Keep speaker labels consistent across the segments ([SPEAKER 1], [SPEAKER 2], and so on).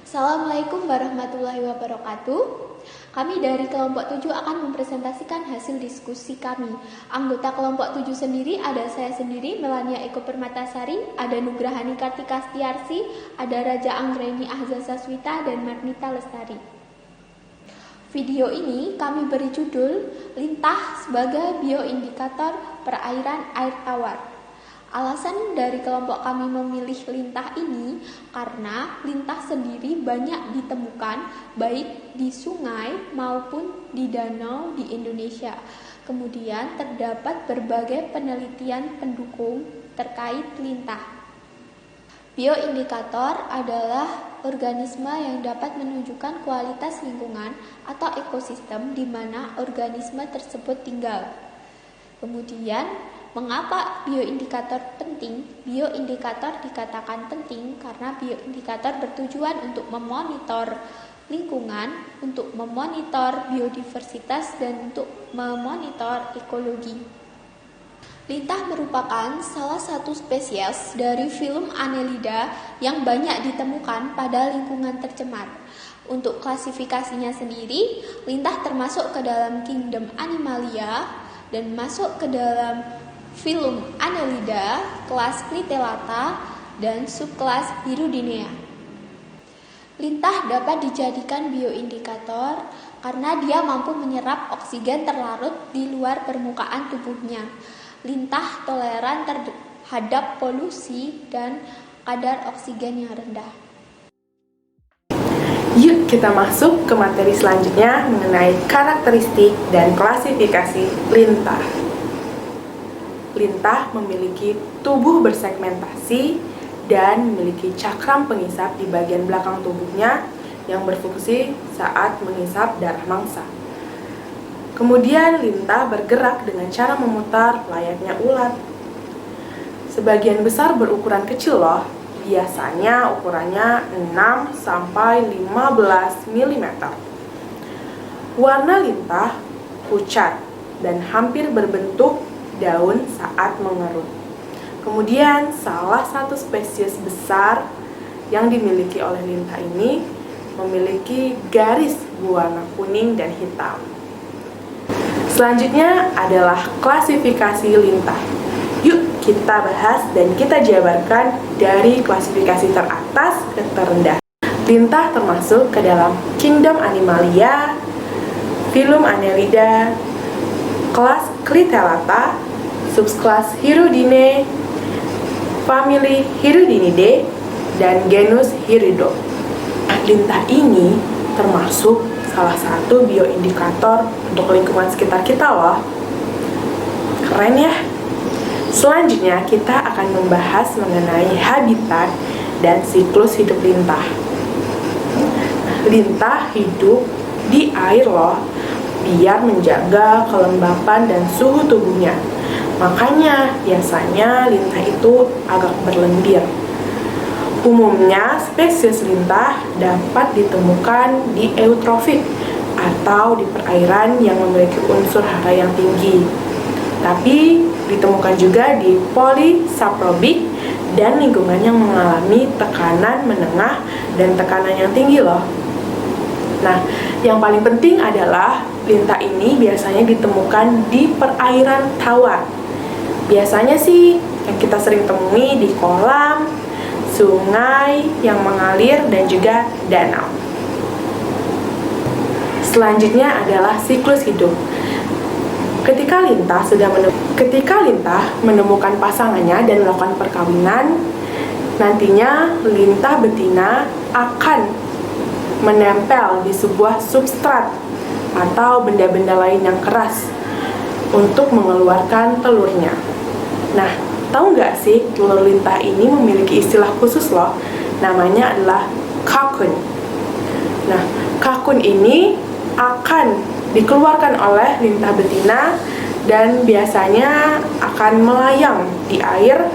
[SPEAKER 1] Assalamualaikum warahmatullahi wabarakatuh. Kami dari kelompok 7 akan mempresentasikan hasil diskusi kami. Anggota kelompok 7 sendiri ada saya sendiri, Melania Eko Permatasari, ada Nugrahani Kartika Stiarsi, ada Raja Anggreni Ahza Saswita, dan Magnita Lestari. Video ini kami beri judul Lintah sebagai bioindikator perairan air tawar. Alasan dari kelompok kami memilih lintah ini karena lintah sendiri banyak ditemukan baik di sungai maupun di danau di Indonesia. Kemudian terdapat berbagai penelitian pendukung terkait lintah. Bioindikator adalah organisme yang dapat menunjukkan kualitas lingkungan atau ekosistem di mana organisme tersebut tinggal. Kemudian, mengapa bioindikator penting? Bioindikator dikatakan penting karena bioindikator bertujuan untuk memonitor lingkungan, untuk memonitor biodiversitas, dan untuk memonitor ekologi. Lintah merupakan salah satu spesies dari filum Annelida yang banyak ditemukan pada lingkungan tercemar. Untuk klasifikasinya sendiri, lintah termasuk ke dalam kingdom Animalia dan masuk ke dalam filum Annelida, kelas Clitellata, dan subkelas Hirudinea. Lintah dapat dijadikan bioindikator karena dia mampu menyerap oksigen terlarut di luar permukaan tubuhnya. Lintah toleran terhadap polusi dan kadar oksigen yang rendah.
[SPEAKER 2] Yuk kita masuk ke materi selanjutnya mengenai karakteristik dan klasifikasi lintah. Lintah memiliki tubuh bersegmentasi dan memiliki cakram pengisap di bagian belakang tubuhnya yang berfungsi saat mengisap darah mangsa. Kemudian lintah bergerak dengan cara memutar layaknya ulat. Sebagian besar berukuran kecil loh, biasanya ukurannya 6 sampai 15 mm. Warna lintah pucat dan hampir berbentuk daun saat mengerut. Kemudian salah satu spesies besar yang dimiliki oleh lintah ini memiliki garis berwarna kuning dan hitam. Selanjutnya adalah klasifikasi lintah. Yuk kita bahas dan kita jabarkan dari klasifikasi teratas ke terendah. Lintah termasuk ke dalam kingdom Animalia, filum Annelida, kelas Clitellata, subkelas Hirudinea, famili Hirudinidae, dan genus Hirido. Lintah ini termasuk salah satu bioindikator untuk lingkungan sekitar kita loh. Keren ya? Selanjutnya kita akan membahas mengenai habitat dan siklus hidup lintah. Lintah hidup di air loh, biar menjaga kelembapan dan suhu tubuhnya. Makanya biasanya lintah itu agak berlendir. Umumnya spesies lintah dapat ditemukan di eutrofik atau di perairan yang memiliki unsur hara yang tinggi. Tapi ditemukan juga di polisaprobik dan lingkungan yang mengalami tekanan menengah dan tekanan yang tinggi loh. Nah, yang paling penting adalah lintah ini biasanya ditemukan di perairan tawar. Biasanya sih yang kita sering temui di kolam, sungai yang mengalir, dan juga danau. Selanjutnya adalah siklus hidup. Ketika lintah menemukan pasangannya dan melakukan perkawinan, nantinya lintah betina akan menempel di sebuah substrat atau benda-benda lain yang keras untuk mengeluarkan telurnya. Nah, tahu nggak sih, telur lintah ini memiliki istilah khusus loh, namanya adalah cocoon. Nah, cocoon ini akan dikeluarkan oleh lintah betina dan biasanya akan melayang di air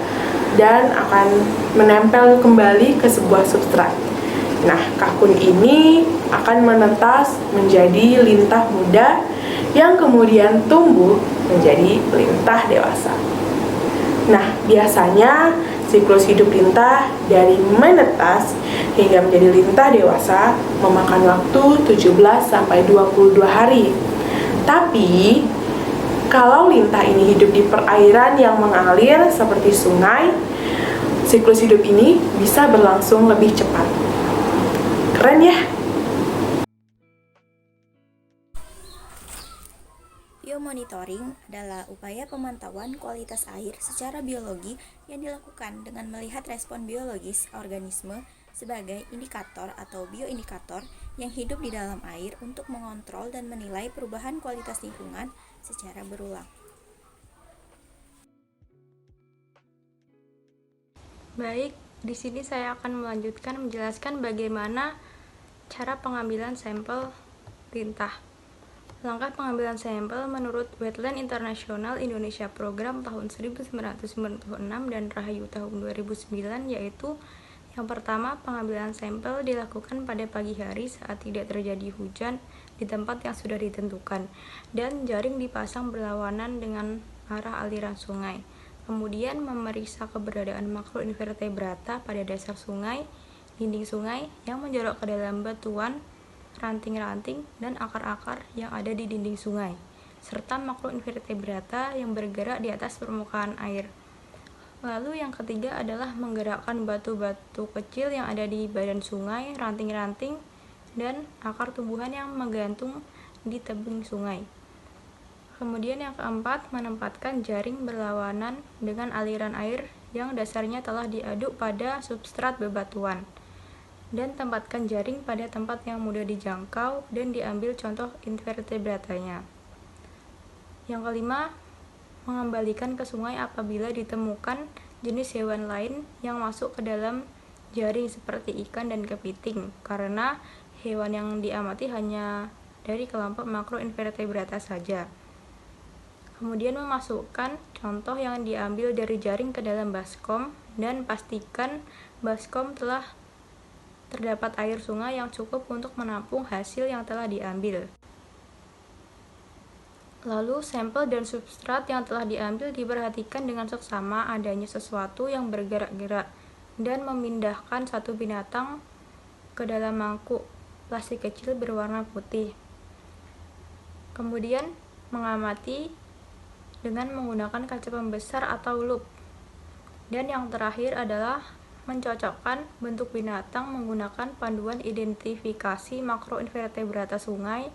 [SPEAKER 2] dan akan menempel kembali ke sebuah substrat. Nah, cocoon ini akan menetas menjadi lintah muda yang kemudian tumbuh menjadi lintah dewasa. Nah, biasanya Siklus hidup lintah dari menetas hingga menjadi lintah dewasa memakan waktu 17-22 hari. Tapi, kalau lintah ini hidup di perairan yang mengalir seperti sungai, siklus hidup ini bisa berlangsung lebih cepat. Keren ya?
[SPEAKER 3] Biomonitoring adalah upaya pemantauan kualitas air secara biologi yang dilakukan dengan melihat respon biologis organisme sebagai indikator atau bioindikator yang hidup di dalam air untuk mengontrol dan menilai perubahan kualitas lingkungan secara berulang.
[SPEAKER 4] Baik, di sini saya akan melanjutkan menjelaskan bagaimana cara pengambilan sampel lintah. Langkah pengambilan sampel menurut Wetland Internasional Indonesia Program tahun 1996 dan Rahayu tahun 2009 yaitu yang pertama, pengambilan sampel dilakukan pada pagi hari saat tidak terjadi hujan di tempat yang sudah ditentukan dan jaring dipasang berlawanan dengan arah aliran sungai. Kemudian memeriksa keberadaan makroinvertebrata pada dasar sungai, dinding sungai yang menjorok ke dalam batuan, ranting-ranting, dan akar-akar yang ada di dinding sungai, serta makroinvertebrata yang bergerak di atas permukaan air. Lalu yang ketiga adalah menggerakkan batu-batu kecil yang ada di badan sungai, ranting-ranting, dan akar tumbuhan yang menggantung di tebing sungai. Kemudian yang keempat, menempatkan jaring berlawanan dengan aliran air yang dasarnya telah diaduk pada substrat bebatuan. Dan tempatkan jaring pada tempat yang mudah dijangkau dan diambil contoh invertebratanya. Yang kelima, mengembalikan ke sungai apabila ditemukan jenis hewan lain yang masuk ke dalam jaring seperti ikan dan kepiting, karena hewan yang diamati hanya dari kelompok makroinvertebrata saja. Kemudian memasukkan contoh yang diambil dari jaring ke dalam baskom dan pastikan baskom telah terdapat air sungai yang cukup untuk menampung hasil yang telah diambil. Lalu, sampel dan substrat yang telah diambil diperhatikan dengan seksama adanya sesuatu yang bergerak-gerak dan memindahkan satu binatang ke dalam mangkuk plastik kecil berwarna putih. Kemudian, mengamati dengan menggunakan kaca pembesar atau lup. Dan yang terakhir adalah mencocokkan bentuk binatang menggunakan panduan identifikasi makroinvertebrata sungai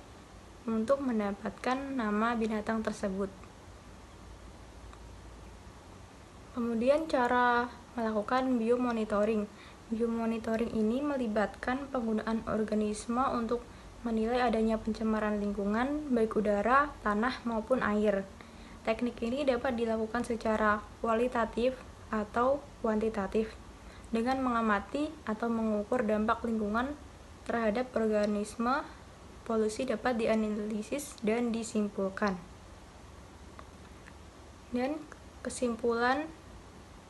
[SPEAKER 4] untuk mendapatkan nama binatang tersebut. Kemudian cara melakukan biomonitoring. Biomonitoring ini melibatkan penggunaan organisme untuk menilai adanya pencemaran lingkungan baik udara, tanah maupun air. Teknik ini dapat dilakukan secara kualitatif atau kuantitatif dengan mengamati atau mengukur dampak lingkungan terhadap organisme. Polusi dapat dianalisis dan disimpulkan. Dan kesimpulan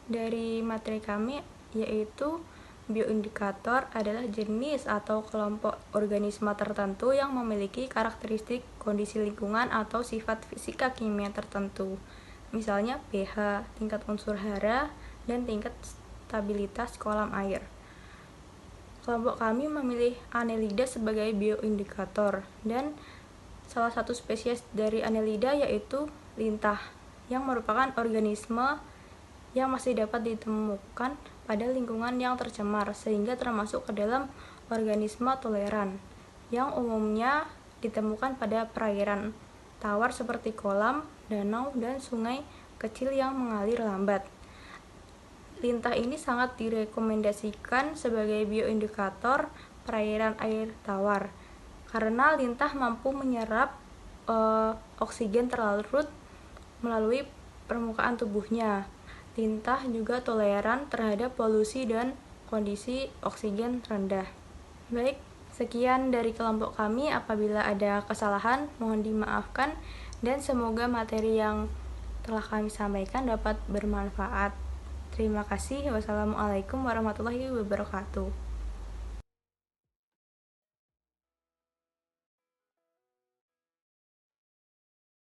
[SPEAKER 4] dari materi kami yaitu bioindikator adalah jenis atau kelompok organisme tertentu yang memiliki karakteristik kondisi lingkungan atau sifat fisika kimia tertentu. Misalnya pH, tingkat unsur hara, dan tingkat stabilitas kolam air. Kelompok kami memilih Annelida sebagai bioindikator dan salah satu spesies dari Annelida yaitu lintah yang merupakan organisme yang masih dapat ditemukan pada lingkungan yang tercemar sehingga termasuk ke dalam organisme toleran yang umumnya ditemukan pada perairan tawar seperti kolam, danau, dan sungai kecil yang mengalir lambat. Lintah ini sangat direkomendasikan sebagai bioindikator perairan air tawar karena lintah mampu menyerap oksigen terlarut melalui permukaan tubuhnya. Lintah juga toleran terhadap polusi dan kondisi oksigen rendah. Baik, sekian dari kelompok kami. Apabila ada kesalahan, mohon dimaafkan dan semoga materi yang telah kami sampaikan dapat bermanfaat. Terima kasih. Wassalamualaikum warahmatullahi wabarakatuh.